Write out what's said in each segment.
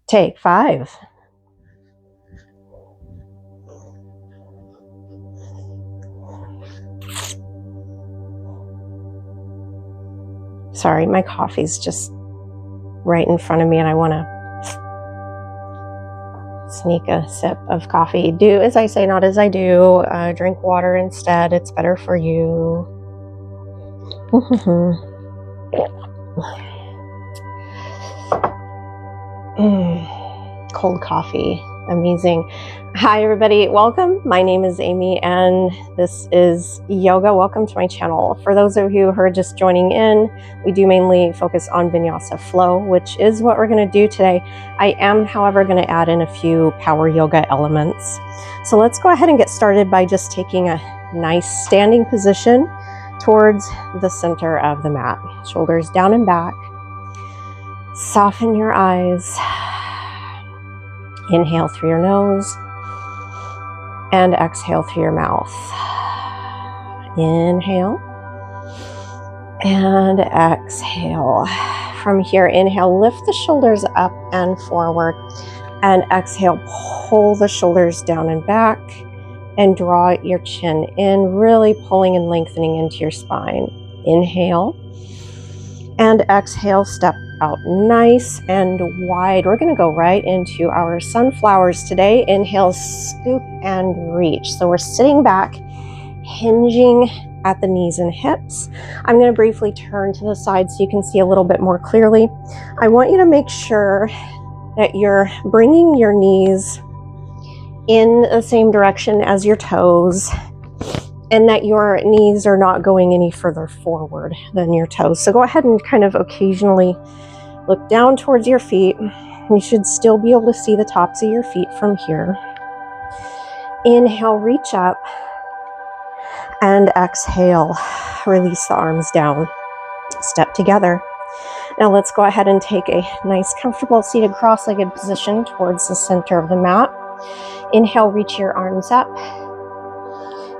Take 5. Sorry, my coffee's just right in front of me and I want to sneak a sip of coffee. Do as I say, not as I do. Drink water instead. It's better for you. Cold coffee. Amazing. Hi, everybody. Welcome. My name is Amy, and this is yoga. Welcome to my channel. For those of you who are just joining in, we do mainly focus on vinyasa flow, which is what we're going to do today. I am, however, going to add in a few power yoga elements. So let's go ahead and get started by just taking a nice standing position towards the center of the mat. Shoulders down and back. Soften your eyes. Inhale through your nose and exhale through your mouth. Inhale and exhale. From here, inhale, lift the shoulders up and forward, and exhale, pull the shoulders down and back and draw your chin in, really pulling and lengthening into your spine. Inhale and exhale, step out nice and wide. We're going to go right into our sunflowers today. Inhale, scoop and reach. So we're sitting back, hinging at the knees and hips. I'm going to briefly turn to the side so you can see a little bit more clearly. I want you to make sure that you're bringing your knees in the same direction as your toes, and that your knees are not going any further forward than your toes. So go ahead and kind of occasionally look down towards your feet. You should still be able to see the tops of your feet from here. Inhale, reach up, and exhale, release the arms down. Step together. Now let's go ahead and take a nice, comfortable seated cross-legged position towards the center of the mat. Inhale, reach your arms up.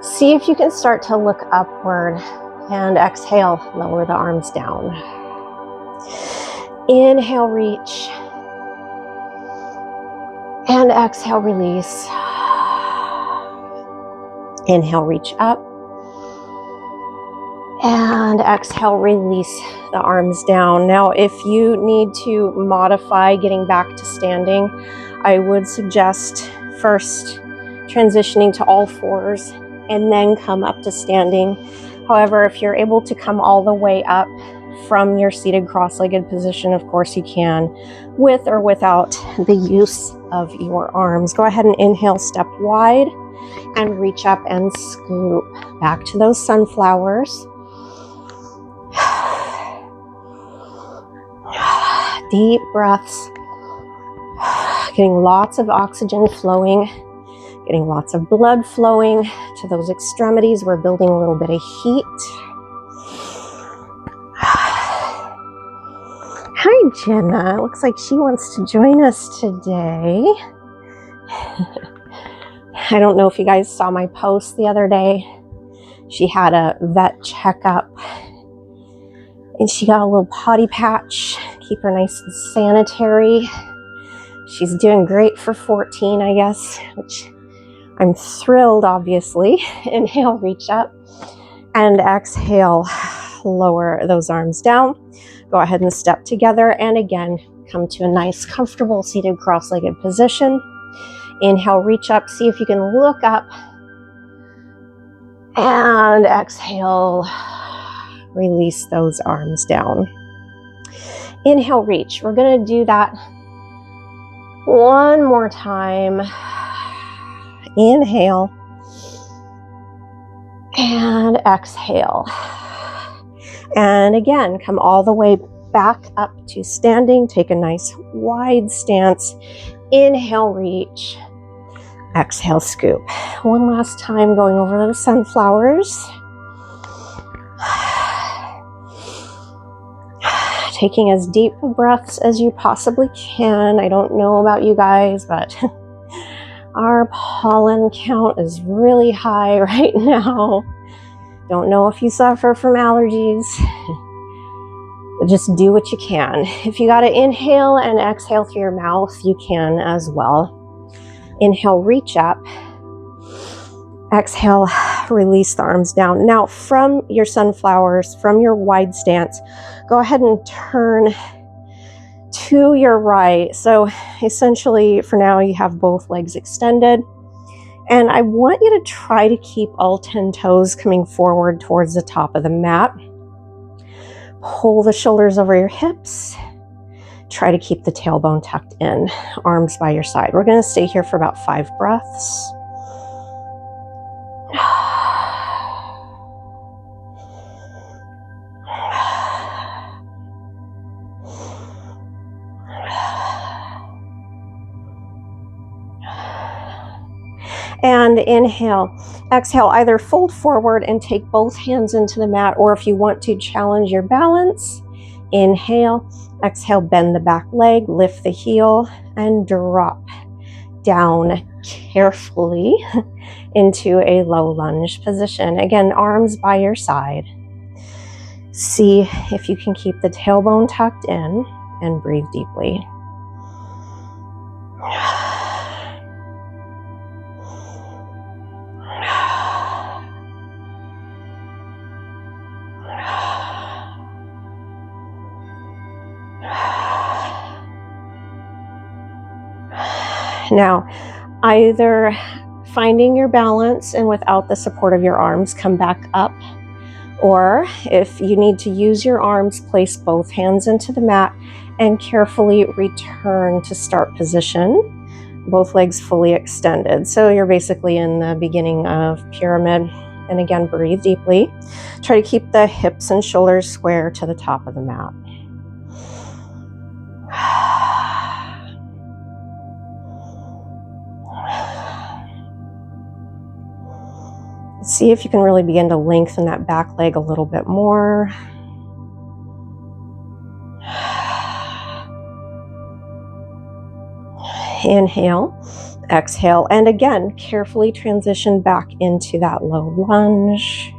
See if you can start to look upward, and exhale, lower the arms down. Inhale, reach, and exhale, release. Inhale, reach up, and exhale, release the arms down. Now, if you need to modify getting back to standing, I would suggest first transitioning to all fours and then come up to standing. However, if you're able to come all the way up from your seated cross-legged position, of course you can, with or without the use of your arms. Go ahead and inhale, step wide, and reach up and scoop back to those sunflowers. Deep breaths, getting lots of oxygen flowing, getting lots of blood flowing to those extremities. We're building a little bit of heat. Hi, Jenna. It looks like she wants to join us today. I don't know if you guys saw my post the other day. She had a vet checkup and she got a little potty patch. Keep her nice and sanitary. She's doing great for 14, I guess, which I'm thrilled, obviously. Inhale, reach up, and exhale, lower those arms down. Go ahead and step together, and again, come to a nice, comfortable seated cross-legged position. Inhale, reach up, see if you can look up, and exhale, release those arms down. Inhale, reach. We're going to do that one more time. Inhale and exhale. And again, come all the way back up to standing. Take a nice wide stance. Inhale, reach. Exhale, scoop. One last time, going over those sunflowers. Taking as deep breaths as you possibly can. I don't know about you guys, but our pollen count is really high right now. Don't know if you suffer from allergies. Just do what you can. If you got to inhale and exhale through your mouth, you can as well. Inhale, reach up. Exhale, release the arms down. Now, from your sunflowers, from your wide stance, go ahead and turn to your right. So essentially, for now, you have both legs extended. And I want you to try to keep all 10 toes coming forward towards the top of the mat. Pull the shoulders over your hips. Try to keep the tailbone tucked in, arms by your side. We're going to stay here for about 5 breaths. And inhale. Exhale, either fold forward and take both hands into the mat, or if you want to challenge your balance, inhale. Exhale, bend the back leg, lift the heel, and drop down carefully into a low lunge position. Again, arms by your side. See if you can keep the tailbone tucked in and breathe deeply. Now, either finding your balance and without the support of your arms, come back up. Or if you need to use your arms, place both hands into the mat and carefully return to start position, both legs fully extended. So you're basically in the beginning of pyramid. And again, breathe deeply. Try to keep the hips and shoulders square to the top of the mat. See if you can really begin to lengthen that back leg a little bit more. Inhale, exhale, and again, carefully transition back into that low lunge,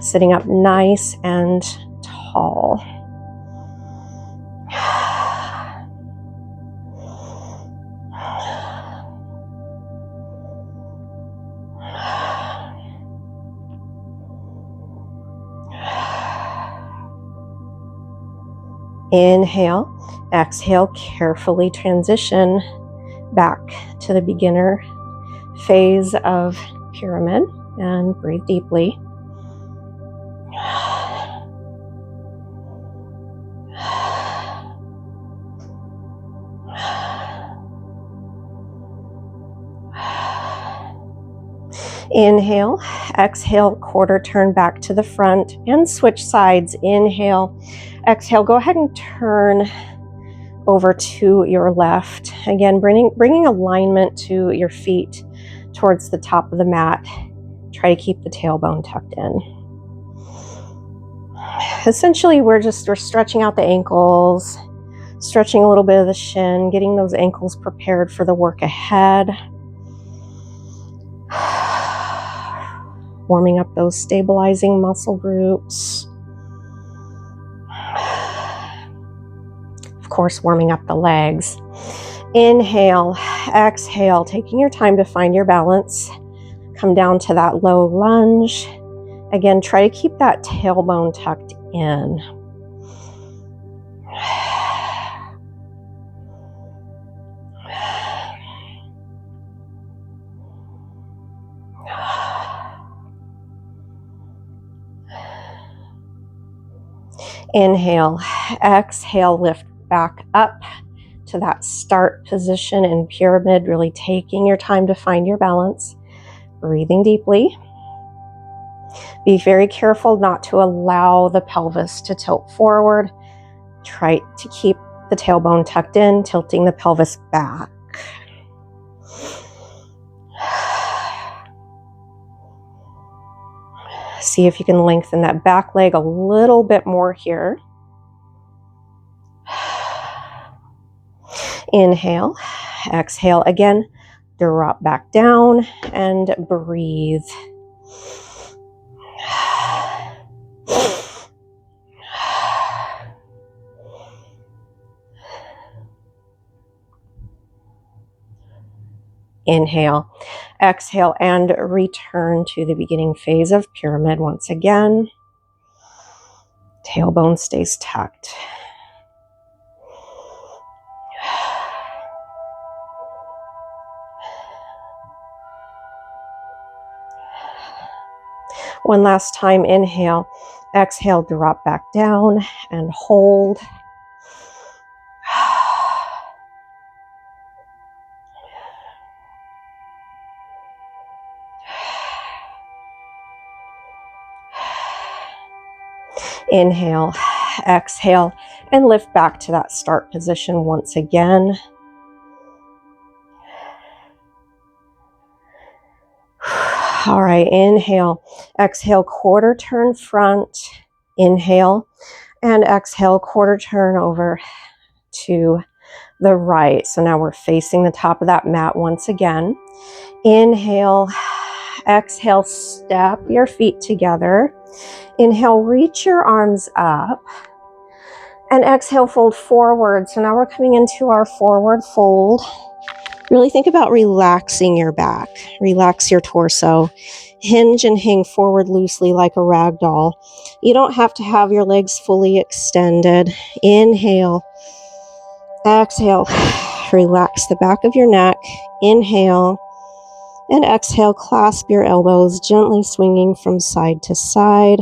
sitting up nice and tall. Inhale, exhale, carefully transition back to the beginner phase of pyramid and breathe deeply. Inhale, exhale, quarter turn back to the front and switch sides. Inhale, exhale, go ahead and turn over to your left. Again, bringing alignment to your feet towards the top of the mat. Try to keep the tailbone tucked in. Essentially, we're stretching out the ankles, stretching a little bit of the shin, getting those ankles prepared for the work ahead. Warming up those stabilizing muscle groups. Of course, warming up the legs. Inhale, exhale, taking your time to find your balance. Come down to that low lunge. Again, try to keep that tailbone tucked in. Inhale, exhale, lift back up to that start position in pyramid, really taking your time to find your balance. Breathing deeply. Be very careful not to allow the pelvis to tilt forward. Try to keep the tailbone tucked in, tilting the pelvis back. See if you can lengthen that back leg a little bit more here. Inhale, exhale again, drop back down and breathe. Inhale, exhale, and return to the beginning phase of pyramid once again. Tailbone stays tucked. One last time, inhale, exhale, drop back down and hold. Inhale, exhale, and lift back to that start position once again. All right, inhale, exhale, quarter turn front, inhale, and exhale, quarter turn over to the right. So now we're facing the top of that mat once again. Inhale, exhale, step your feet together. Inhale, reach your arms up, and exhale, fold forward. So now we're coming into our forward fold. Really think about relaxing your back, relax your torso, hinge and hang forward loosely like a rag doll. You don't have to have your legs fully extended. Inhale, exhale, relax the back of your neck. Inhale, and exhale, clasp your elbows, gently swinging from side to side.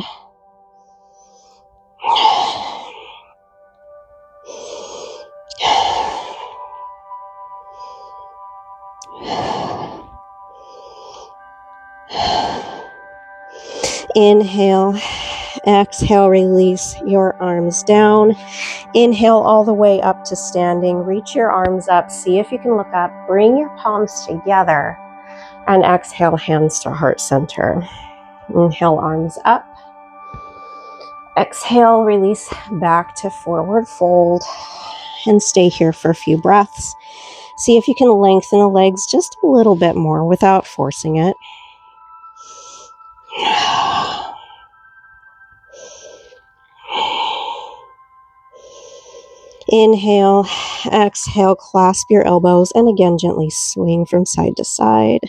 Inhale, exhale, release your arms down. Inhale all the way up to standing. Reach your arms up. See if you can look up. Bring your palms together. And exhale, hands to heart center. Inhale, arms up. Exhale, release back to forward fold. And stay here for a few breaths. See if you can lengthen the legs just a little bit more without forcing it. Inhale, exhale, clasp your elbows, and again, gently swing from side to side.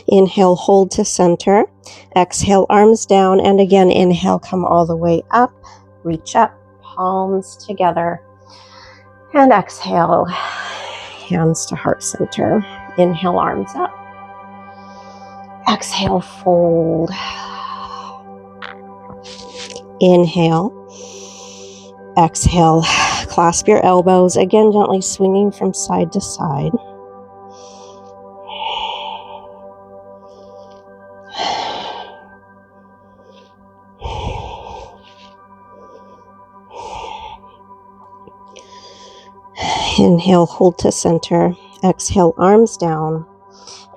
Inhale, hold to center. Exhale, arms down, and again, inhale, come all the way up. Reach up, palms together. And exhale, hands to heart center. Inhale, arms up. Exhale, fold. Inhale. Exhale, clasp your elbows, again gently swinging from side to side. Inhale, hold to center. Exhale, arms down.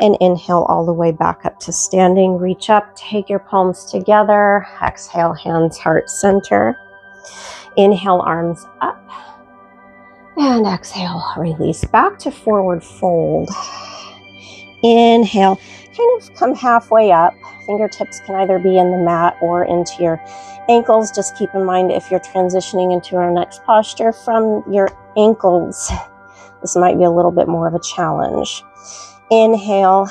And inhale all the way back up to standing. Reach up, take your palms together. Exhale, hands, heart, center. Inhale, arms up. And exhale, release back to forward fold. Inhale, kind of come halfway up. Fingertips can either be in the mat or into your ankles. Just keep in mind if you're transitioning into our next posture from your ankles, this might be a little bit more of a challenge. Inhale,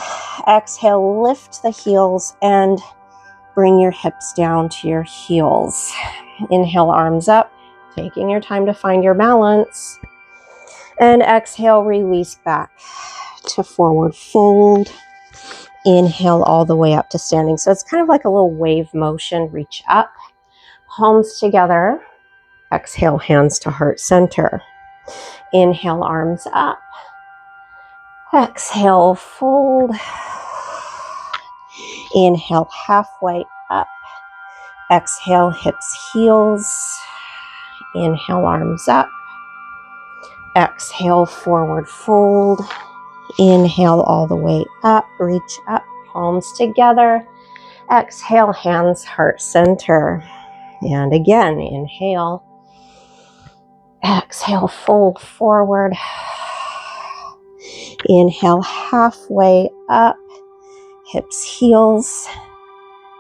exhale, lift the heels and bring your hips down to your heels. Inhale, arms up, taking your time to find your balance. And exhale, release back to forward fold. Inhale all the way up to standing. So it's kind of like a little wave motion. Reach up, palms together. Exhale, hands to heart center. Inhale, arms up. Exhale, fold. Inhale, halfway up. Exhale, hips, heels. Inhale, arms up. Exhale, forward fold. Inhale all the way up. Reach up, palms together. Exhale, hands, heart center. And again, inhale. Exhale, fold forward. Inhale, halfway up, hips, heels,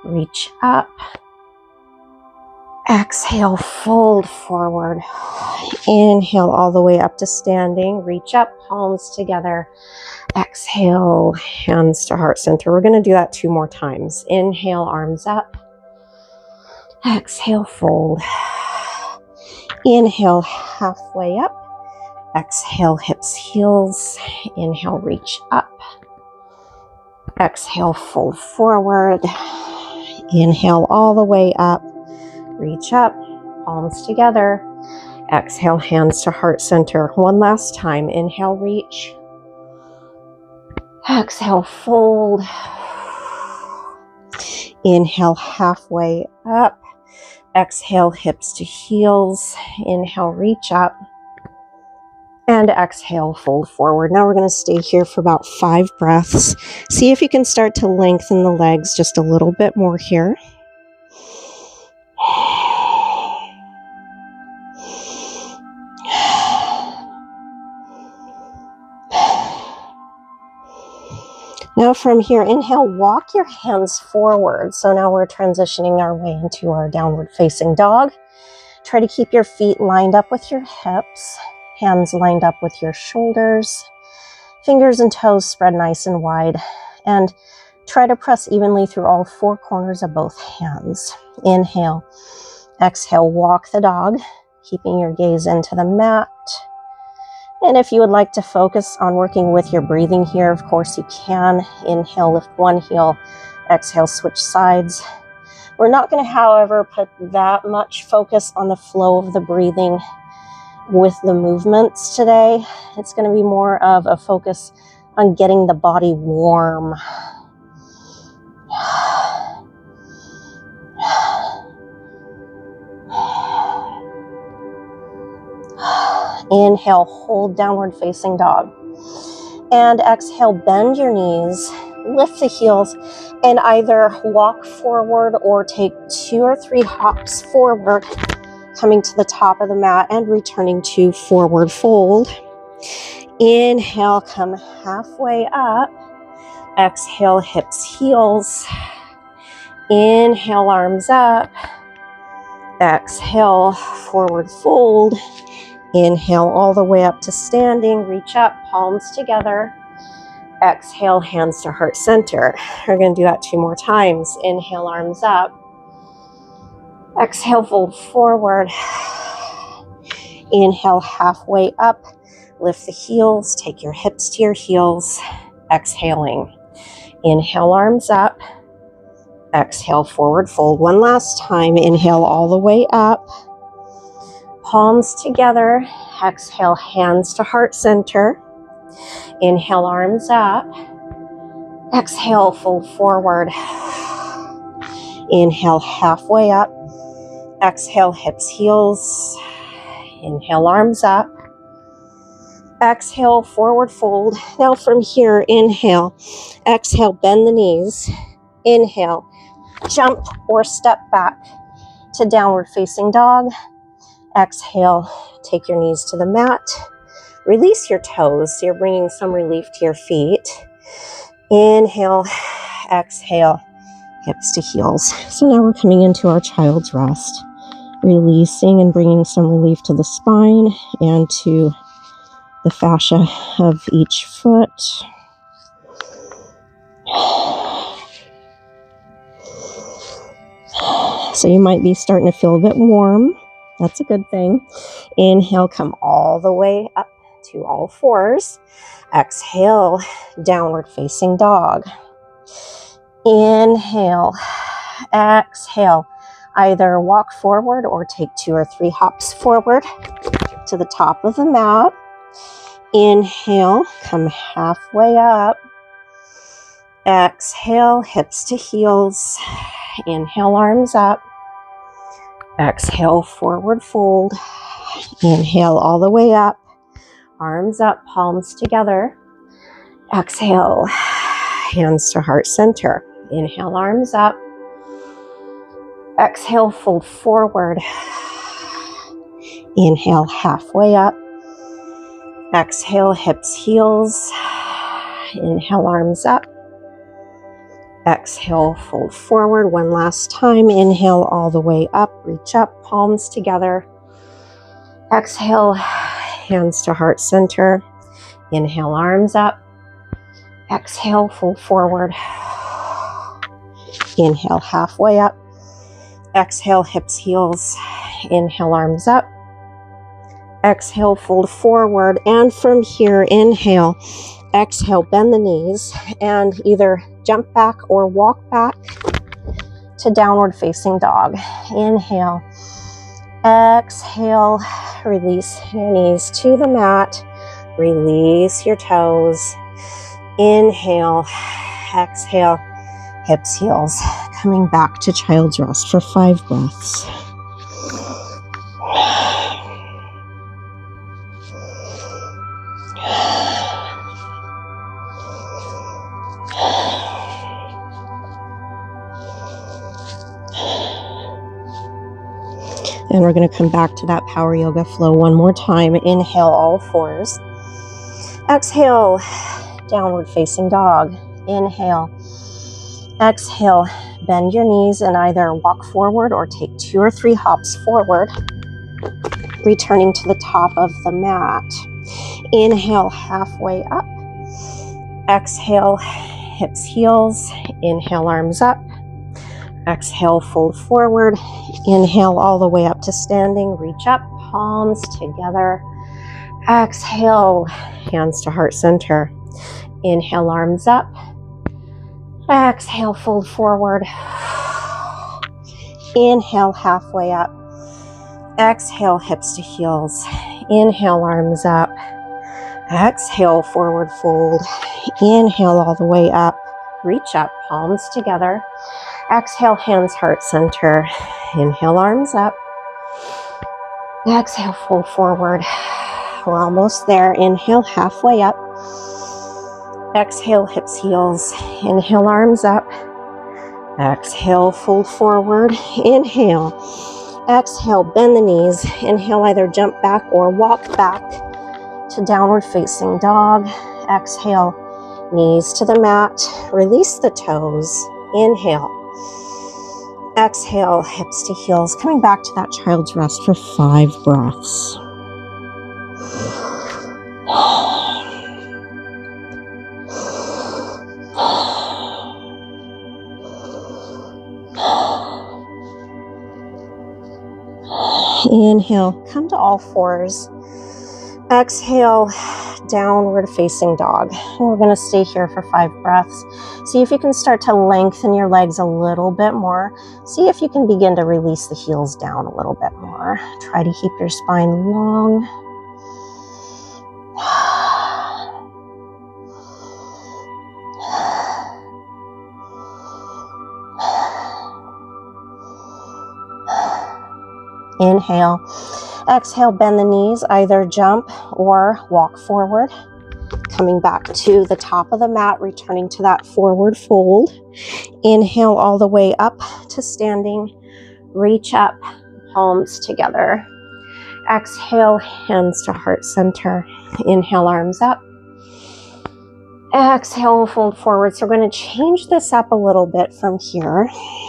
reach up. Exhale, fold forward. Inhale all the way up to standing. Reach up, palms together. Exhale, hands to heart center. We're going to do that 2 more times. Inhale, arms up. Exhale, fold. Inhale, halfway up. Exhale, hips, heels. Inhale, reach up. Exhale, fold forward. Inhale all the way up. Reach up, palms together. Exhale, hands to heart center. One last time. Inhale, reach. Exhale, fold. Inhale, halfway up. Exhale, hips to heels. Inhale, reach up. And exhale, fold forward. Now we're going to stay here for about 5 breaths. See if you can start to lengthen the legs just a little bit more here. Now from here, inhale, walk your hands forward. So now we're transitioning our way into our downward facing dog. Try to keep your feet lined up with your hips, hands lined up with your shoulders, fingers and toes spread nice and wide, and try to press evenly through all 4 corners of both hands. Inhale, exhale, walk the dog, keeping your gaze into the mat. And if you would like to focus on working with your breathing here, of course you can. Inhale, lift one heel. Exhale, switch sides. We're not going to, however, put that much focus on the flow of the breathing with the movements today. It's going to be more of a focus on getting the body warm. Inhale, hold downward facing dog. And exhale, bend your knees, lift the heels, and either walk forward or take 2 or 3 hops forward, coming to the top of the mat and returning to forward fold. Inhale, come halfway up. Exhale, hips, heels. Inhale, arms up. Exhale, forward fold. Inhale all the way up to standing. Reach up, palms together. Exhale, hands to heart center. We're going to do that 2 more times. Inhale, arms up. Exhale, fold forward. Inhale, halfway up. Lift the heels. Take your hips to your heels. Exhaling. Inhale, arms up. Exhale, forward fold. One last time. Inhale all the way up. Palms together. Exhale, hands to heart center. Inhale, arms up. Exhale, fold forward. Inhale, halfway up. Exhale, hips, heels. Inhale, arms up. Exhale, forward fold. Now from here, inhale. Exhale, bend the knees. Inhale, jump or step back to downward facing dog. Exhale, take your knees to the mat. Release your toes, so you're bringing some relief to your feet. Inhale, exhale, hips to heels. So now we're coming into our child's rest, releasing and bringing some relief to the spine and to the fascia of each foot. So you might be starting to feel a bit warm. That's a good thing. Inhale, come all the way up to all fours. Exhale, downward facing dog. Inhale, exhale. Either walk forward or take 2 or 3 hops forward to the top of the mat. Inhale, come halfway up. Exhale, hips to heels. Inhale, arms up. Exhale, forward fold. Inhale all the way up. Arms up, palms together. Exhale, hands to heart center. Inhale, arms up. Exhale, fold forward. Inhale, halfway up. Exhale, hips, heels. Inhale, arms up. Exhale, fold forward one last time. Inhale all the way up, reach up, palms together. Exhale, hands to heart center. Inhale, arms up. Exhale, fold forward. Inhale, halfway up. Exhale, hips, heels. Inhale, arms up. Exhale, fold forward. And from here, inhale. Exhale, bend the knees and either jump back or walk back to downward facing dog. Inhale. Exhale, release your knees to the mat. Release your toes. Inhale. Exhale, hips, heels. Coming back to child's rest for 5 breaths. And we're going to come back to that power yoga flow one more time. Inhale, all fours. Exhale, downward facing dog. Inhale. Exhale, bend your knees and either walk forward or take 2 or 3 hops forward, returning to the top of the mat. Inhale, halfway up. Exhale, hips, heels. Inhale, arms up. Exhale, fold forward. Inhale all the way up to standing. Reach up, palms together. Exhale, hands to heart center. Inhale, arms up. Exhale, fold forward. Inhale, halfway up. Exhale, hips to heels. Inhale, arms up. Exhale, forward fold. Inhale all the way up. Reach up, palms together. Exhale, hands, heart center. Inhale, arms up. Exhale, fold forward. We're almost there. Inhale, halfway up. Exhale, hips, heels. Inhale, arms up. Exhale, fold forward. Inhale. Exhale, bend the knees. Inhale, either jump back or walk back to downward facing dog. Exhale, knees to the mat. Release the toes. Inhale. Exhale, hips to heels. Coming back to that child's rest for 5 breaths. Inhale, come to all fours. Exhale, downward facing dog. And we're going to stay here for 5 breaths. See if you can start to lengthen your legs a little bit more. See if you can begin to release the heels down a little bit more. Try to keep your spine long. Inhale. Exhale, bend the knees, either jump or walk forward. Coming back to the top of the mat, returning to that forward fold. Inhale all the way up to standing. Reach up, palms together. Exhale, hands to heart center. Inhale, arms up. Exhale, fold forward. So we're going to change this up a little bit from here.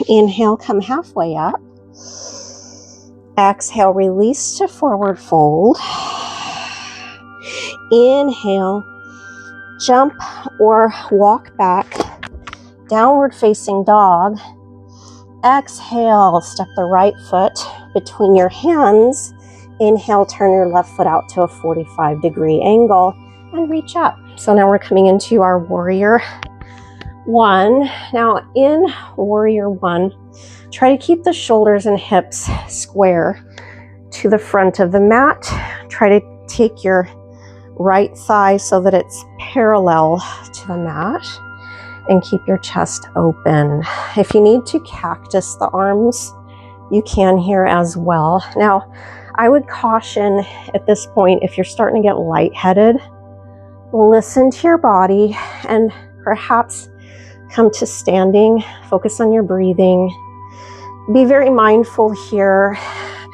Inhale, come halfway up. Exhale, release to forward fold. Inhale, jump or walk back, downward facing dog. Exhale, step the right foot between your hands. Inhale, turn your left foot out to a 45-degree angle and reach up. So now we're coming into our warrior 1. Now in warrior 1, try to keep the shoulders and hips square to the front of the mat. Try to take your right thigh so that it's parallel to the mat and keep your chest open. If you need to cactus the arms, you can here as well. Now, I would caution at this point, if you're starting to get lightheaded, listen to your body and perhaps come to standing. Focus on your breathing. Be very mindful here.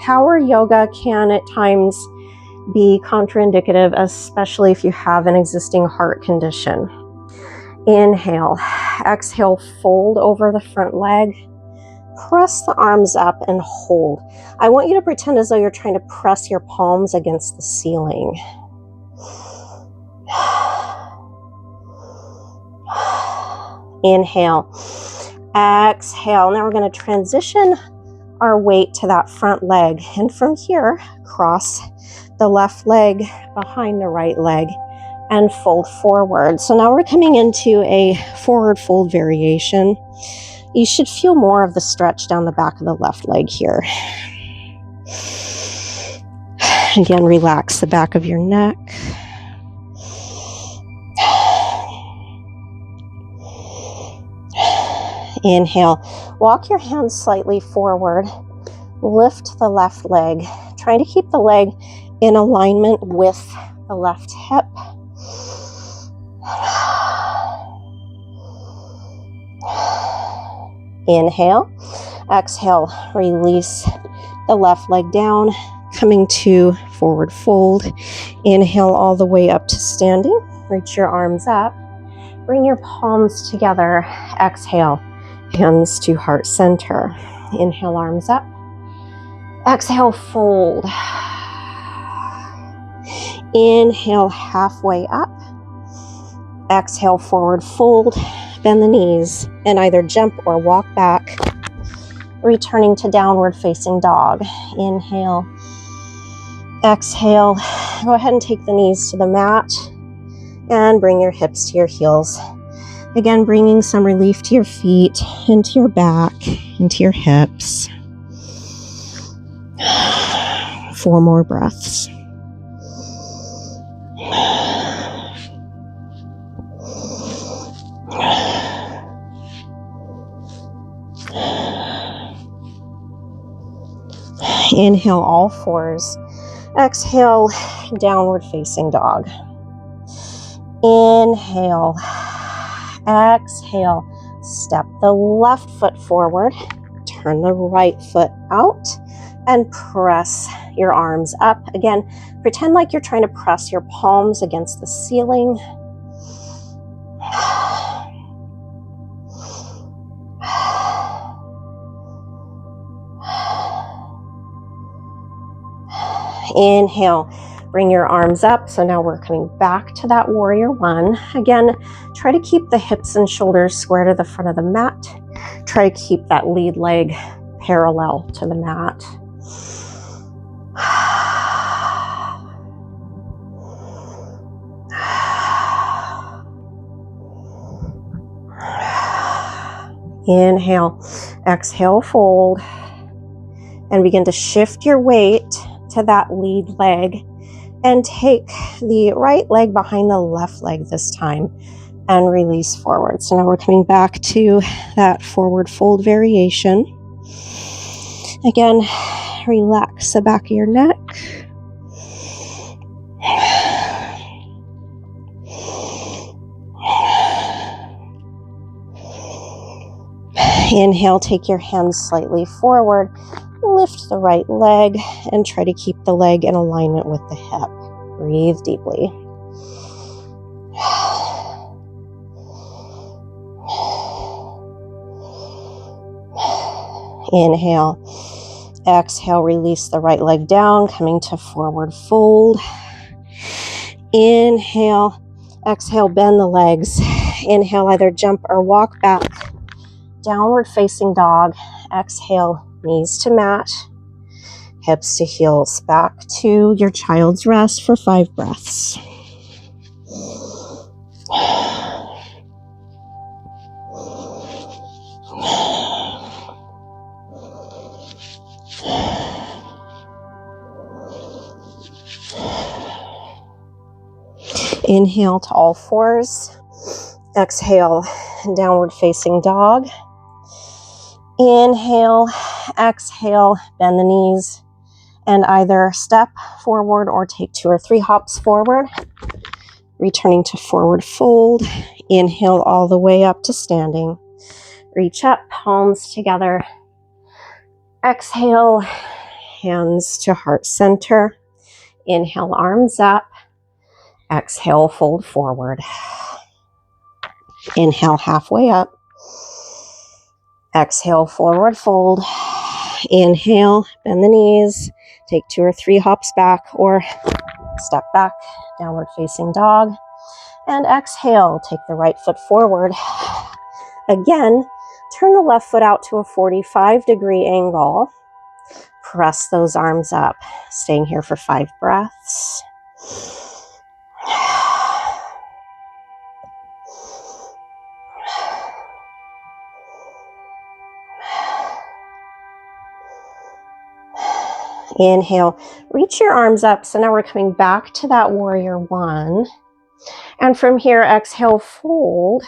Power yoga can at times be contraindicative, especially if you have an existing heart condition. Inhale, exhale, fold over the front leg. Press the arms up and hold. I want you to pretend as though you're trying to press your palms against the ceiling. Inhale, exhale. Now we're going to transition our weight to that front leg. And from here, cross the left leg behind the right leg and fold forward. So now we're coming into a forward fold variation. You should feel more of the stretch down the back of the left leg here. Again, relax the back of your neck. Inhale, walk your hands slightly forward. Lift the left leg. Try to keep the leg in alignment with the left hip. Inhale, exhale, release the left leg down, coming to forward fold. Inhale all the way up to standing. Reach your arms up. Bring your palms together. Exhale, hands to heart center. Inhale, arms up. Exhale, fold. Inhale, halfway up. Exhale, forward fold. Bend the knees and either jump or walk back, returning to downward facing dog. Inhale, exhale. Go ahead and take the knees to the mat and bring your hips to your heels. Again, bringing some relief to your feet, into your back, into your hips. 4 more breaths. Inhale, all fours. Exhale, downward facing dog. Inhale, exhale. Step the left foot forward. Turn the right foot out and press your arms up. Again, pretend like you're trying to press your palms against the ceiling. Inhale, bring your arms up. So now we're coming back to that warrior one. Again, try to keep the hips and shoulders square to the front of the mat. Try to keep that lead leg parallel to the mat. Inhale, exhale, fold, and begin to shift your weight to that lead leg and take the right leg behind the left leg this time and release forward. So now we're coming back to that forward fold variation. Again, relax the back of your neck. Inhale, take your hands slightly forward. Lift the right leg and try to keep the leg in alignment with the hip. Breathe deeply. Inhale, exhale, release the right leg down, coming to forward fold. Inhale, exhale, bend the legs. Inhale, either jump or walk back. Downward facing dog. Exhale, knees to mat, hips to heels. Back to your child's rest for 5 breaths. Inhale to all fours. Exhale, downward facing dog. Inhale, exhale, bend the knees and either step forward or take 2 or 3 hops forward. Returning to forward fold. Inhale all the way up to standing. Reach up, palms together. Exhale, hands to heart center. Inhale, arms up. Exhale, fold forward. Inhale, halfway up. Exhale, forward fold. Inhale, bend the knees. Take 2 or 3 hops back or step back, downward facing dog. And exhale, take the right foot forward. Again, turn the left foot out to a 45-degree angle. Press those arms up. Staying here for 5 breaths. Inhale, reach your arms up. So now we're coming back to that warrior one. And from here, exhale, fold.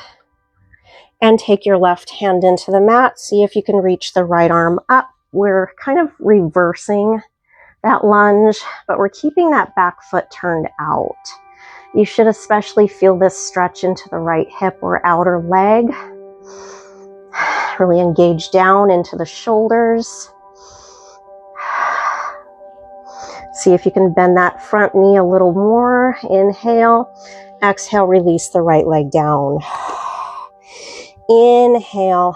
And take your left hand into the mat. See if you can reach the right arm up. We're kind of reversing that lunge, but we're keeping that back foot turned out. You should especially feel this stretch into the right hip or outer leg. Really engage down into the shoulders. See if you can bend that front knee a little more. Inhale. Exhale, release the right leg down. Inhale.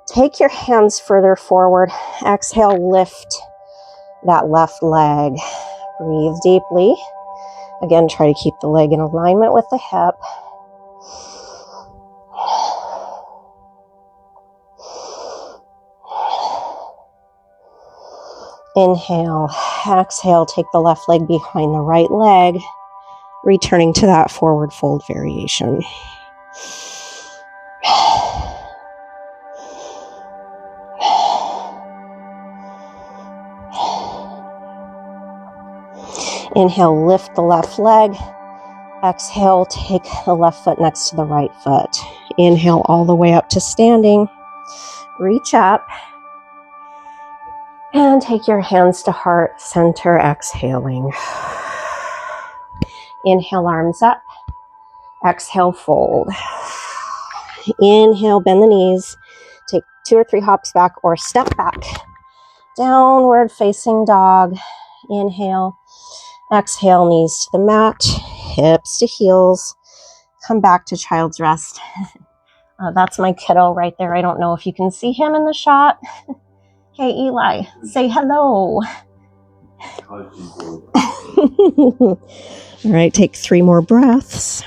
Take your hands further forward. Exhale, lift that left leg. Breathe deeply. Again, try to keep the leg in alignment with the hip. Inhale. Exhale, take the left leg behind the right leg, returning to that forward fold variation. Inhale, lift the left leg. Exhale, take the left foot next to the right foot. Inhale all the way up to standing. Reach up. And take your hands to heart center, exhaling. Inhale, arms up. Exhale, fold. Inhale, bend the knees. Take 2 or 3 hops back or step back. Downward facing dog. Inhale. Exhale, knees to the mat, hips to heels. Come back to child's rest. That's my kiddo right there. I don't know if you can see him in the shot. Hey, Eli, say hello. All right, take 3 more breaths.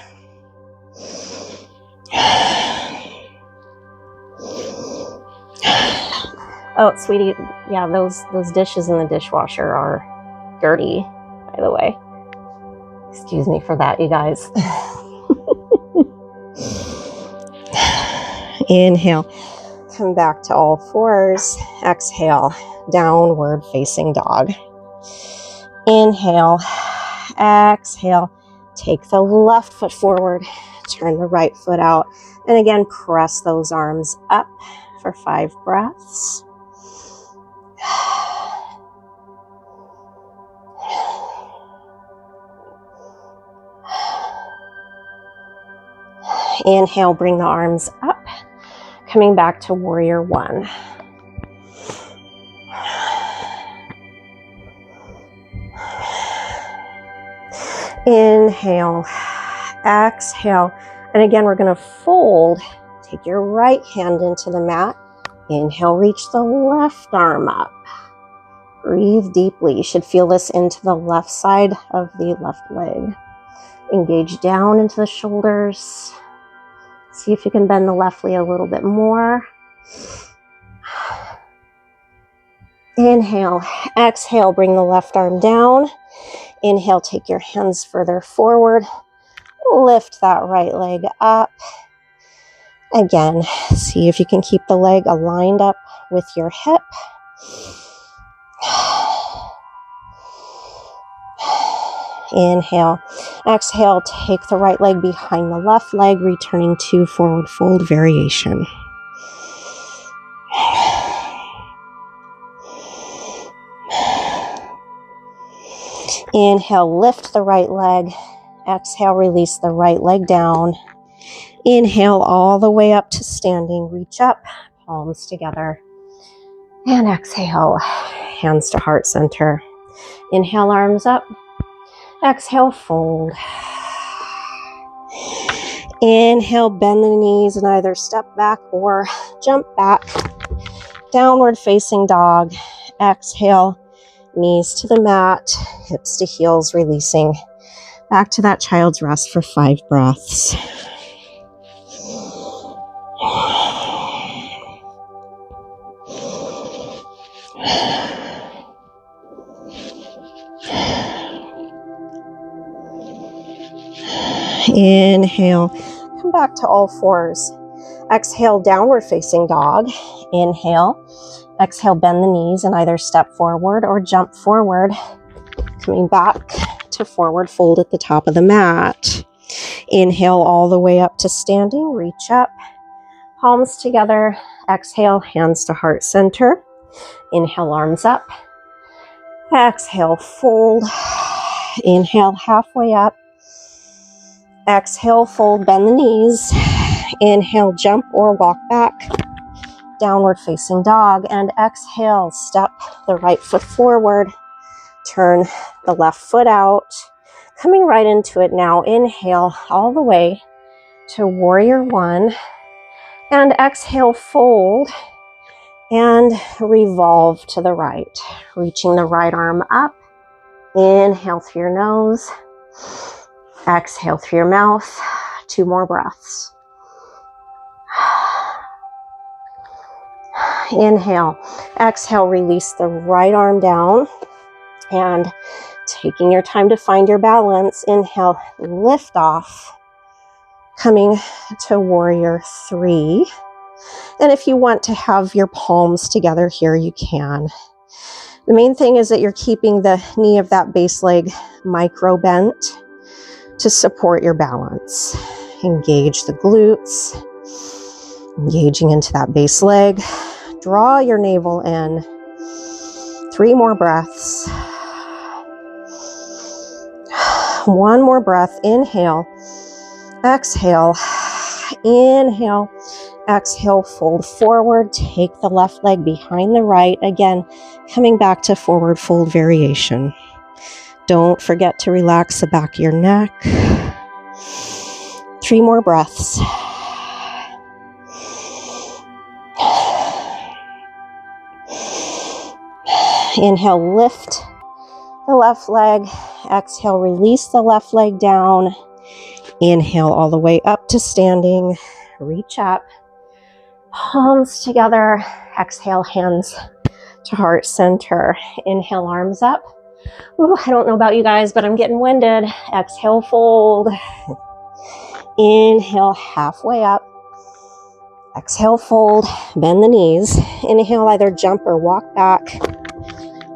Oh, sweetie, yeah, those dishes in the dishwasher are dirty, by the way. Excuse me for that, you guys. Inhale, come back to all fours. Exhale, downward facing dog. Inhale, exhale, take the left foot forward, turn the right foot out, and again, press those arms up for 5 breaths. Inhale, bring the arms up, coming back to warrior one. Inhale, exhale, and again, we're going to fold. Take your right hand into the mat. Inhale, reach the left arm up. Breathe deeply. You should feel this into the left side of the left leg. Engage down into the shoulders. See if you can bend the left knee a little bit more. Inhale, exhale, bring the left arm down. Inhale, take your hands further forward. Lift that right leg up. Again, see if you can keep the leg aligned up with your hip. Inhale, exhale, take the right leg behind the left leg, returning to forward fold variation. Inhale, lift the right leg. Exhale, release the right leg down. Inhale all the way up to standing. Reach up, palms together. And exhale, hands to heart center. Inhale, arms up. Exhale, fold. Inhale, bend the knees and either step back or jump back. Downward facing dog. Exhale, knees to the mat, hips to heels, releasing back to that child's rest for 5 breaths. Inhale, come back to all fours. Exhale, downward facing dog. Inhale. Exhale, bend the knees and either step forward or jump forward. Coming back to forward fold at the top of the mat. Inhale all the way up to standing. Reach up. Palms together. Exhale, hands to heart center. Inhale, arms up. Exhale, fold. Inhale, halfway up. Exhale, fold, bend the knees. Inhale, jump or walk back. Downward facing dog. And exhale, step the right foot forward. Turn the left foot out. Coming right into it now. Inhale all the way to warrior one. And exhale, fold. And revolve to the right. Reaching the right arm up. Inhale through your nose. Exhale through your mouth. 2 more breaths. Inhale. Exhale, release the right arm down. And taking your time to find your balance. Inhale, lift off. Coming to warrior 3. And if you want to have your palms together here, you can. The main thing is that you're keeping the knee of that base leg micro bent to support your balance. Engage the glutes, engaging into that base leg. Draw your navel in. 3 more breaths. 1 more breath. Inhale, exhale, inhale, exhale, fold forward. Take the left leg behind the right. Again, coming back to forward fold variation. Don't forget to relax the back of your neck. 3 more breaths. Inhale, lift the left leg. Exhale, release the left leg down. Inhale all the way up to standing. Reach up. Palms together. Exhale, hands to heart center. Inhale, arms up. Ooh, I don't know about you guys, but I'm getting winded. Exhale, fold. Inhale, halfway up. Exhale, fold. Bend the knees. Inhale, either jump or walk back.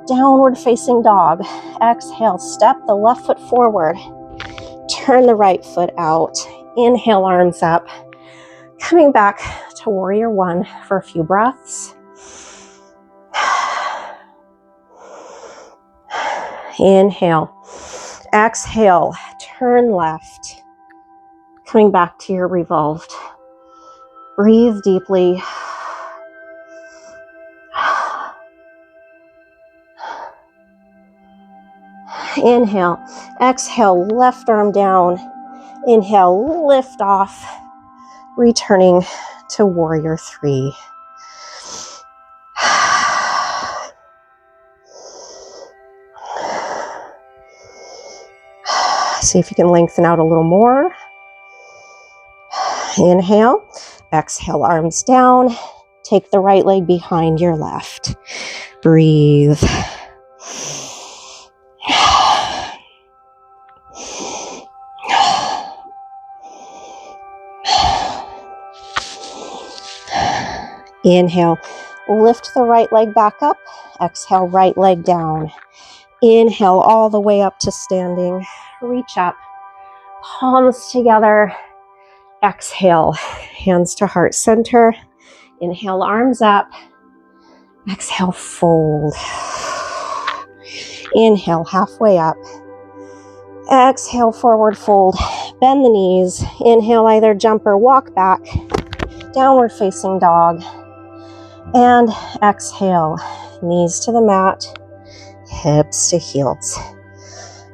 Downward facing dog. Exhale, step the left foot forward. Turn the right foot out. Inhale, arms up. Coming back to warrior one for a few breaths. Inhale. Exhale, turn left. Coming back to your revolved. Breathe deeply. Inhale. Exhale, left arm down. Inhale, lift off. Returning to warrior three. See if you can lengthen out a little more. Inhale. Exhale, arms down. Take the right leg behind your left. Breathe. Inhale, lift the right leg back up. Exhale, right leg down. Inhale, all the way up to standing. Reach up, palms together. Exhale, hands to heart center. Inhale, arms up. Exhale, fold. Inhale, halfway up. Exhale, forward fold. Bend the knees. Inhale, either jump or walk back. Downward facing dog. And exhale, knees to the mat, hips to heels.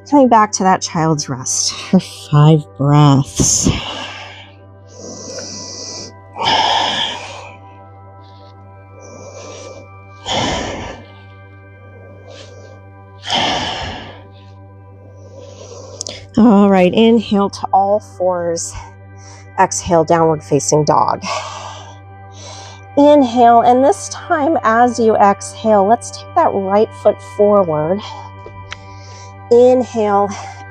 Coming back to that child's rest for 5 breaths. All right, inhale to all fours. Exhale, downward facing dog. Inhale, and this time as you exhale, let's take that right foot forward. Inhale,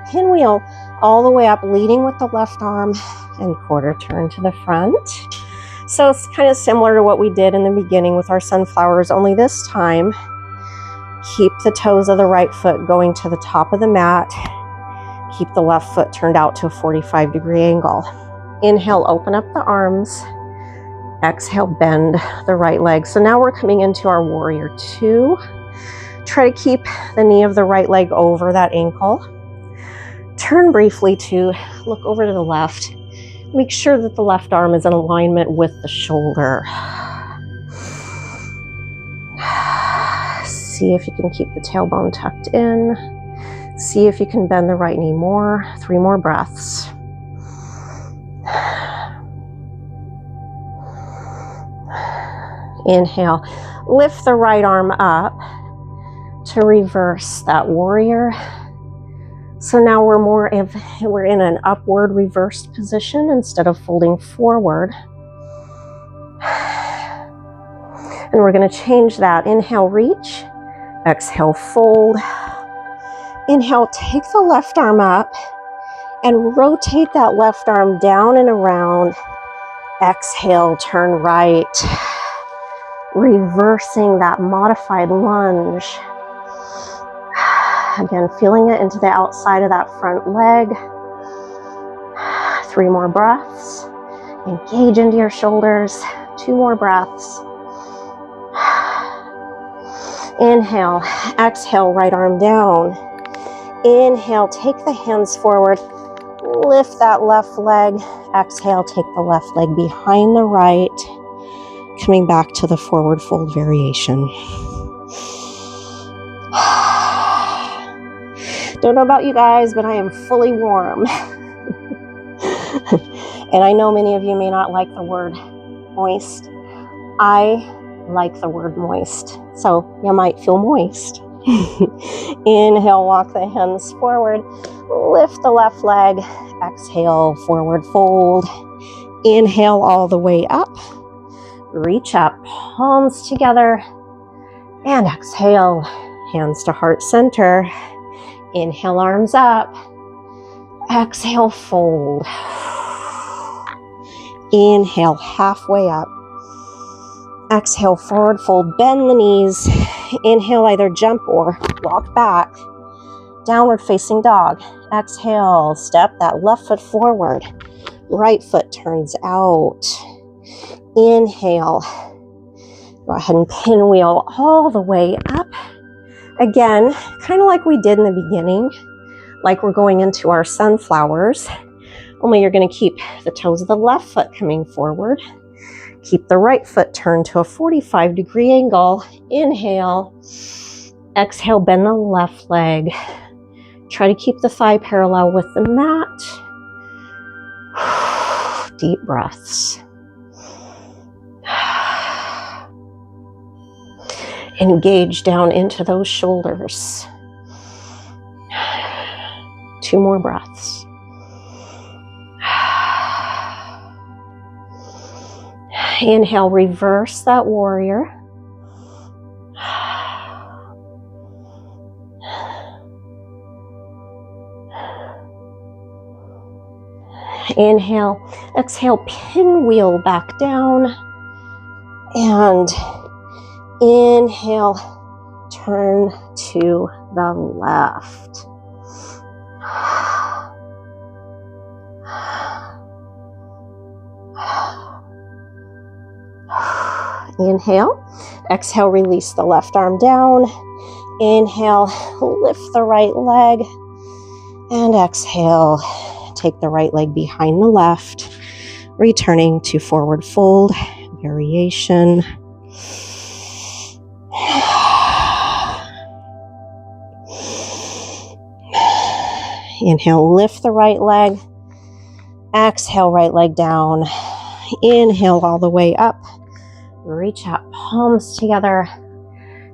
pinwheel all the way up, leading with the left arm and quarter turn to the front. So it's kind of similar to what we did in the beginning with our sunflowers, only this time, keep the toes of the right foot going to the top of the mat. Keep the left foot turned out to a 45-degree angle. Inhale, open up the arms. Exhale, bend the right leg. So now we're coming into our warrior two. Try to keep the knee of the right leg over that ankle. Turn briefly to look over to the left. Make sure that the left arm is in alignment with the shoulder. See if you can keep the tailbone tucked in. See if you can bend the right knee more. 3 more breaths. Inhale, lift the right arm up to reverse that warrior. So now we're in an upward reversed position instead of folding forward. And we're going to change that. Inhale, reach. Exhale, fold. Inhale, take the left arm up and rotate that left arm down and around. Exhale, turn right. Reversing that modified lunge. Again, feeling it into the outside of that front leg. 3 more breaths. Engage into your shoulders. 2 more breaths. Inhale, exhale, right arm down. Inhale, take the hands forward. Lift that left leg. Exhale, take the left leg behind the right. Coming back to the forward fold variation. Don't know about you guys, but I am fully warm. And I know many of you may not like the word moist. I like the word moist, so you might feel moist. Inhale, walk the hands forward. Lift the left leg. Exhale, forward fold. Inhale all the way up. Reach up, palms together. And exhale, hands to heart center. Inhale, arms up. Exhale, fold. Inhale, halfway up. Exhale, forward fold, bend the knees. Inhale, either jump or walk back. Downward facing dog. Exhale, step that left foot forward. Right foot turns out. Inhale. Go ahead and pinwheel all the way up. Again, kind of like we did in the beginning, like we're going into our sunflowers, only you're going to keep the toes of the left foot coming forward. Keep the right foot turned to a 45-degree angle. Inhale. Exhale, bend the left leg. Try to keep the thigh parallel with the mat. Deep breaths. Engage down into those shoulders. 2 more breaths. Inhale, reverse that warrior. Inhale, exhale, pinwheel back down. And inhale, turn to the left. Inhale, exhale, release the left arm down. Inhale, lift the right leg. And exhale, take the right leg behind the left, returning to forward fold variation. Inhale, lift the right leg. Exhale, right leg down. Inhale all the way up. Reach up, palms together.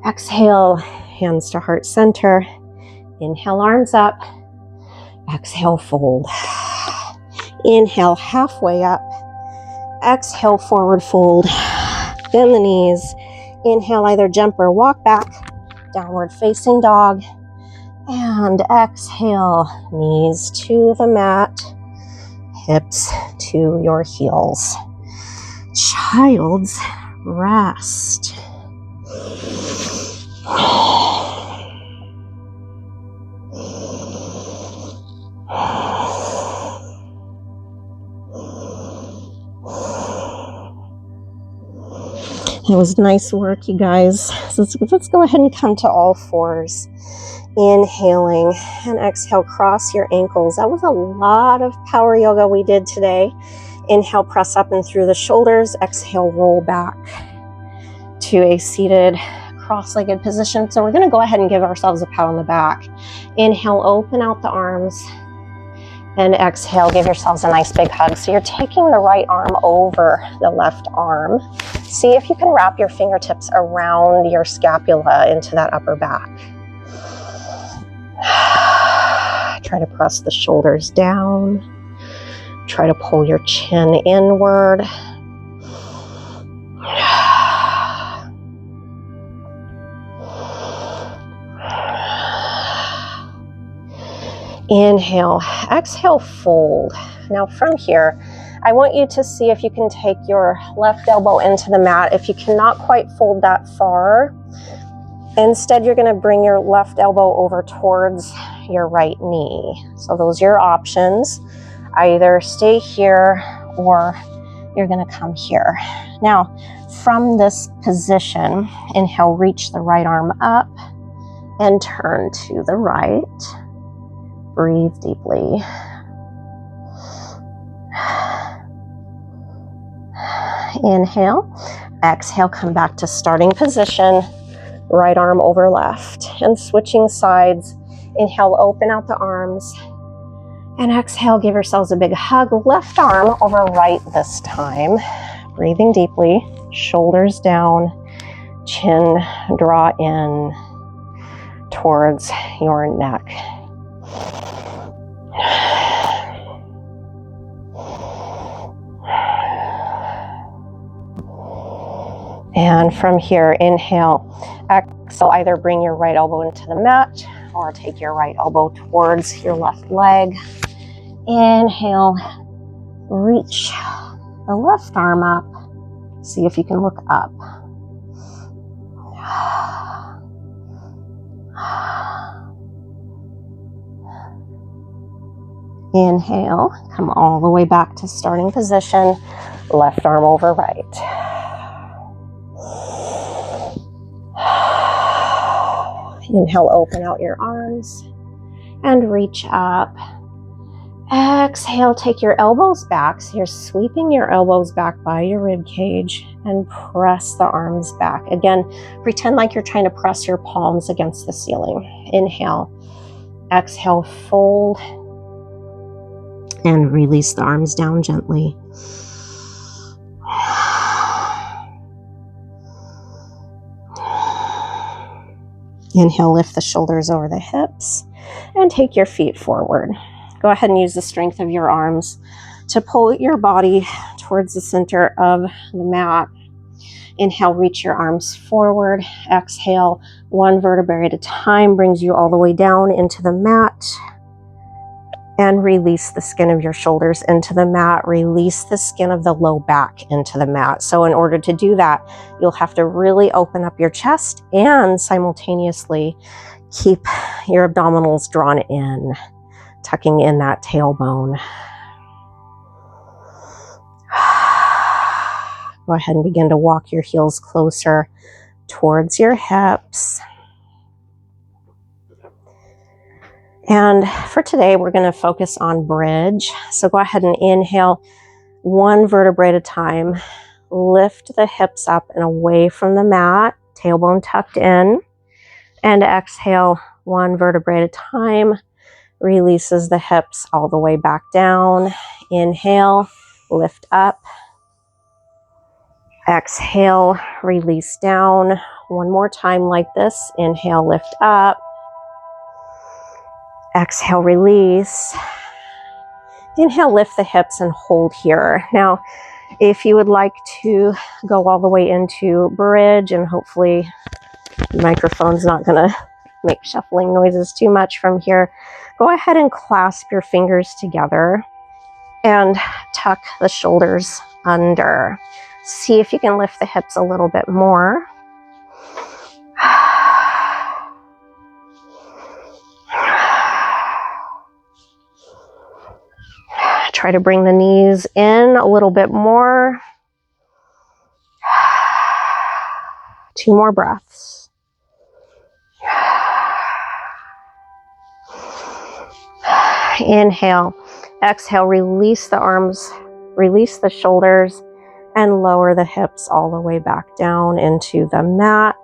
Exhale, hands to heart center. Inhale, arms up. Exhale, fold. Inhale, halfway up. Exhale, forward fold. Bend the knees. Inhale, either jump or walk back. Downward facing dog. And exhale, knees to the mat. Hips to your heels. Child's rest. It was nice work, you guys. So let's go ahead and come to all fours. Inhaling and exhale, cross your ankles. That was a lot of power yoga we did today. Inhale, press up and through the shoulders. Exhale, roll back to a seated cross-legged position. So we're going to go ahead and give ourselves a pat on the back. Inhale, open out the arms. And exhale, give yourselves a nice big hug. So you're taking the right arm over the left arm. See if you can wrap your fingertips around your scapula into that upper back. Try to press the shoulders down. Try to pull your chin inward. Inhale, exhale, fold. Now from here, I want you to see if you can take your left elbow into the mat. If you cannot quite fold that far, instead you're going to bring your left elbow over towards your right knee. So those are your options. Either stay here or you're going to come here. Now, from this position, inhale, reach the right arm up and turn to the right. Breathe deeply. Inhale, exhale, come back to starting position, right arm over left, and switching sides. Inhale, open out the arms, and exhale, give yourselves a big hug, left arm over right this time. Breathing deeply, shoulders down, chin draw in towards your neck. And from here, inhale, exhale, either bring your right elbow into the mat or take your right elbow towards your left leg. Inhale, reach the left arm up. See if you can look up. Inhale, come all the way back to starting position, left arm over right. Inhale, open out your arms and reach up. Exhale, take your elbows back. So you're sweeping your elbows back by your rib cage and press the arms back. Again, pretend like you're trying to press your palms against the ceiling. Inhale, exhale, fold, and release the arms down gently. Inhale, lift the shoulders over the hips and take your feet forward. Go ahead and use the strength of your arms to pull your body towards the center of the mat. Inhale, reach your arms forward. Exhale, one vertebrae at a time brings you all the way down into the mat. And release the skin of your shoulders into the mat. Release the skin of the low back into the mat. So in order to do that, you'll have to really open up your chest and simultaneously keep your abdominals drawn in, tucking in that tailbone. Go ahead and begin to walk your heels closer towards your hips. And for today, we're going to focus on bridge. So go ahead and inhale one vertebrae at a time. Lift the hips up and away from the mat, tailbone tucked in. And exhale one vertebrae at a time. Releases the hips all the way back down. Inhale, lift up. Exhale, release down. One more time like this. Inhale, lift up. Exhale, release. Inhale, lift the hips and hold here. Now, if you would like to go all the way into bridge, and hopefully the microphone's not going to make shuffling noises too much from here, go ahead and clasp your fingers together and tuck the shoulders under. See if you can lift the hips a little bit more. Try to bring the knees in a little bit more. 2 more breaths. Inhale. Exhale, release the arms, release the shoulders, and lower the hips all the way back down into the mat.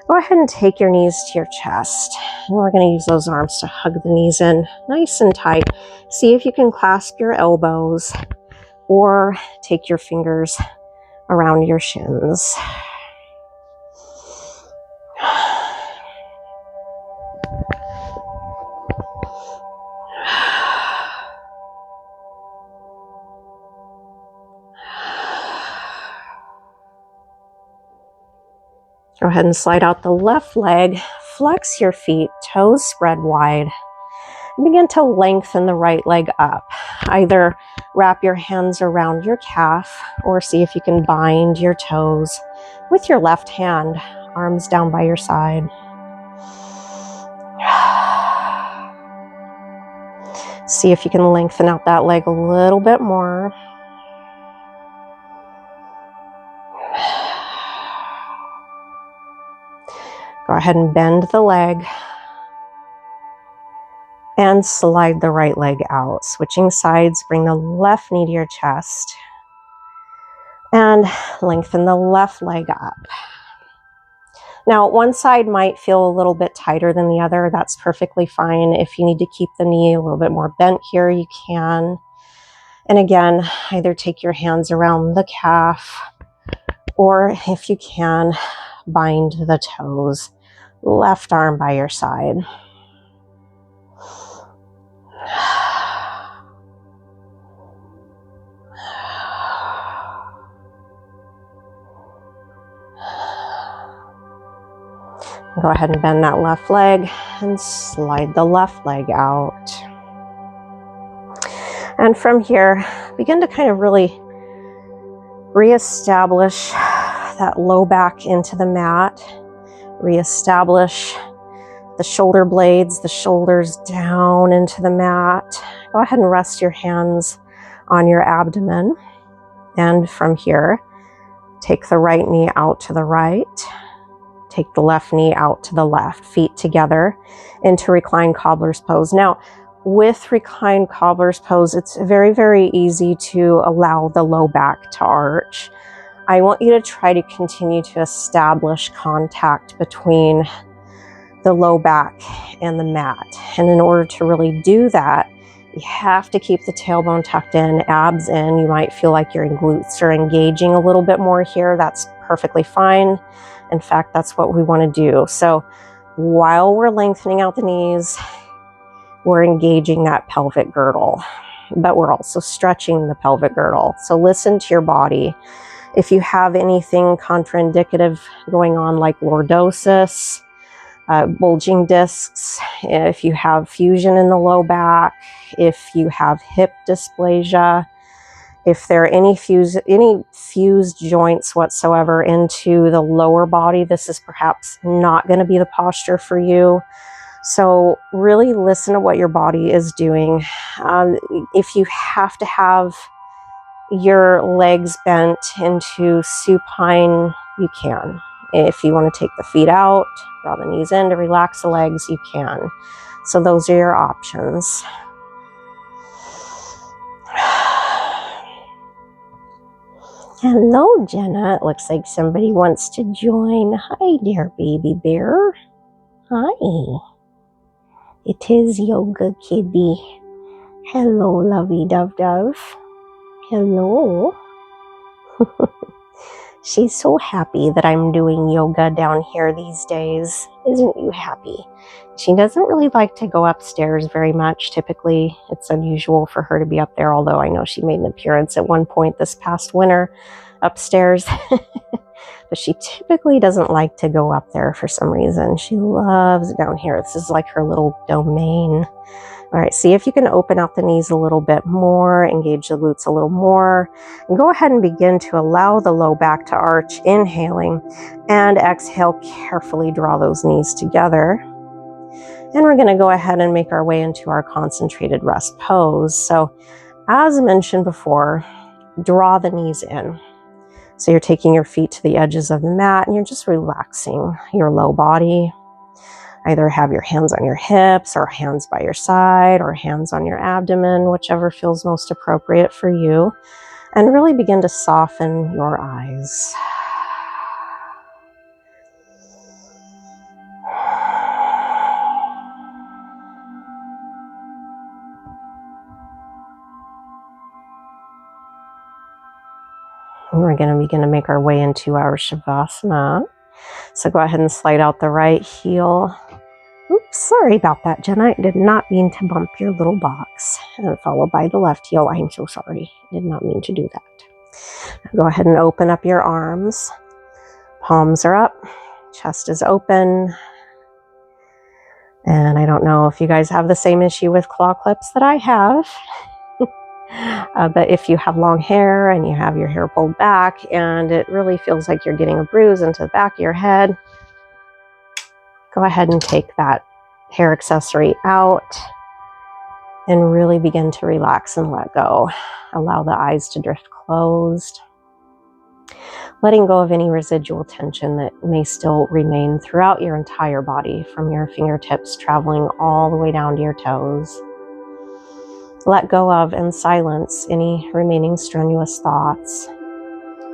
Go ahead and take your knees to your chest. And we're going to use those arms to hug the knees in nice and tight. See if you can clasp your elbows or take your fingers around your shins. Go ahead and slide out the left leg, flex your feet, toes spread wide. Begin to lengthen the right leg up. Either wrap your hands around your calf or see if you can bind your toes with your left hand, arms down by your side. See if you can lengthen out that leg a little bit more. Go ahead and bend the leg and slide the right leg out. Switching sides, bring the left knee to your chest and lengthen the left leg up. Now, one side might feel a little bit tighter than the other. That's perfectly fine. If you need to keep the knee a little bit more bent here, you can. And again, either take your hands around the calf or if you can, bind the toes. Left arm by your side. Go ahead and bend that left leg and slide the left leg out. And from here, begin to kind of really reestablish that low back into the mat. Reestablish the shoulder blades, the shoulders down into the mat. Go ahead and rest your hands on your abdomen. And from here, take the right knee out to the right. Take the left knee out to the left, feet together into reclined cobbler's pose. Now, with reclined cobbler's pose, it's very, very easy to allow the low back to arch. I want you to try to continue to establish contact between the low back and the mat. And in order to really do that, you have to keep the tailbone tucked in, abs in. You might feel like your glutes are engaging a little bit more here. That's perfectly fine. In fact, that's what we want to do. So while we're lengthening out the knees, we're engaging that pelvic girdle, but we're also stretching the pelvic girdle. So listen to your body. If you have anything contraindicative going on like lordosis, bulging discs, if you have fusion in the low back, if you have hip dysplasia, if there are any fused joints whatsoever into the lower body, this is perhaps not going to be the posture for you. So really listen to what your body is doing. If you have to have your legs bent into supine, you can. If you want to take the feet out, draw the knees in to relax the legs, you can. So those are your options. Hello, Jenna. It looks like somebody wants to join. Hi, dear baby bear. Hi. It is Yoga Kitty. Hello, lovey dove dove. Hello. She's so happy that I'm doing yoga down here these days. Isn't you happy? She doesn't really like to go upstairs very much. Typically, it's unusual for her to be up there, although I know she made an appearance at one point this past winter upstairs. But she typically doesn't like to go up there for some reason. She loves down here. This is like her little domain. All right, see if you can open out the knees a little bit more, engage the glutes a little more, and go ahead and begin to allow the low back to arch, inhaling, and exhale, carefully draw those knees together. And we're gonna go ahead and make our way into our concentrated rest pose. So as mentioned before, draw the knees in. So you're taking your feet to the edges of the mat and you're just relaxing your low body. Either have your hands on your hips or hands by your side or hands on your abdomen, whichever feels most appropriate for you. And really begin to soften your eyes. And we're going to begin to make our way into our Shavasana. So go ahead and slide out the right heel. Oops, sorry about that, Jenna. I did not mean to bump your little box. And followed by the left heel. I'm so sorry. I did not mean to do that. Now go ahead and open up your arms. Palms are up. Chest is open. And I don't know if you guys have the same issue with claw clips that I have. But if you have long hair and you have your hair pulled back and it really feels like you're getting a bruise into the back of your head, go ahead and take that hair accessory out and really begin to relax and let go. Allow the eyes to drift closed, letting go of any residual tension that may still remain throughout your entire body, from your fingertips traveling all the way down to your toes. Let go of and silence any remaining strenuous thoughts.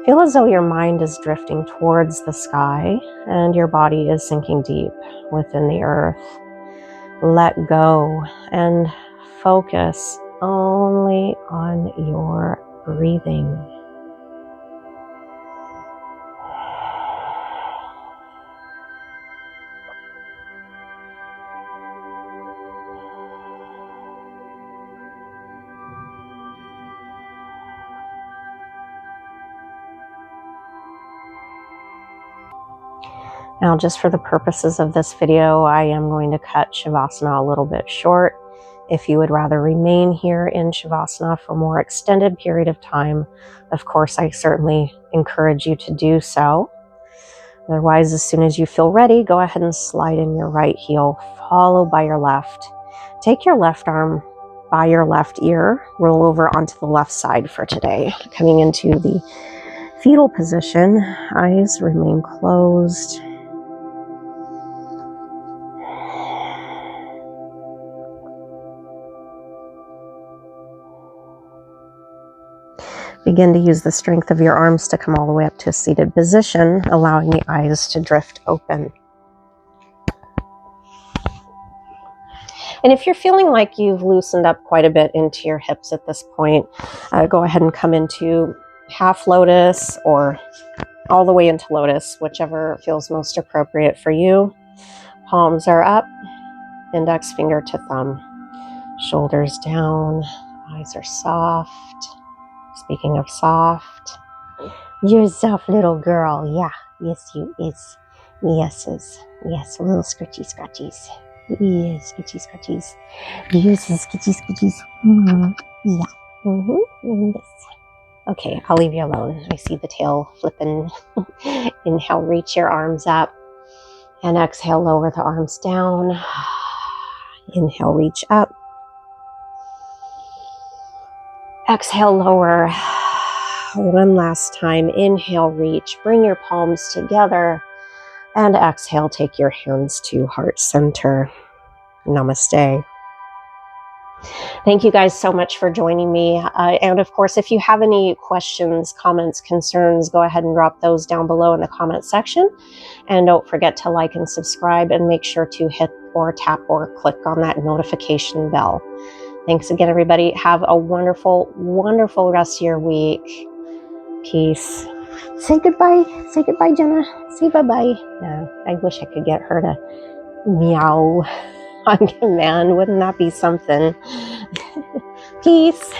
Feel as though your mind is drifting towards the sky and your body is sinking deep within the earth. Let go and focus only on your breathing. Now, just for the purposes of this video, I am going to cut Shavasana a little bit short. If you would rather remain here in Shavasana for a more extended period of time, of course, I certainly encourage you to do so. Otherwise, as soon as you feel ready, go ahead and slide in your right heel, followed by your left. Take your left arm by your left ear, roll over onto the left side for today. Coming into the fetal position, eyes remain closed. Begin to use the strength of your arms to come all the way up to a seated position, allowing the eyes to drift open. And if you're feeling like you've loosened up quite a bit into your hips at this point, go ahead and come into half lotus or all the way into lotus, whichever feels most appropriate for you. Palms are up, index finger to thumb, shoulders down, eyes are soft. Speaking of soft, you're a soft little girl. Yeah, yes, you is. Yes, little scratchy scratchies. Yeah, scratchy scratchies. Yes, scratchy scratchies. Yeah. Yes. Okay, I'll leave you alone. I see the tail flipping. Inhale, reach your arms up. And exhale, lower the arms down. Inhale, reach up. Exhale, lower. One last time. Inhale, reach. Bring your palms together. And exhale, take your hands to heart center. Namaste. Thank you guys so much for joining me. And of course, if you have any questions, comments, concerns, go ahead and drop those down below in the comment section. And don't forget to like and subscribe, and make sure to hit or tap or click on that notification bell. Thanks again, everybody. Have a wonderful, wonderful rest of your week. Peace. Say goodbye. Say goodbye, Jenna. Say bye-bye. No, I wish I could get her to meow on command. Wouldn't that be something? Peace.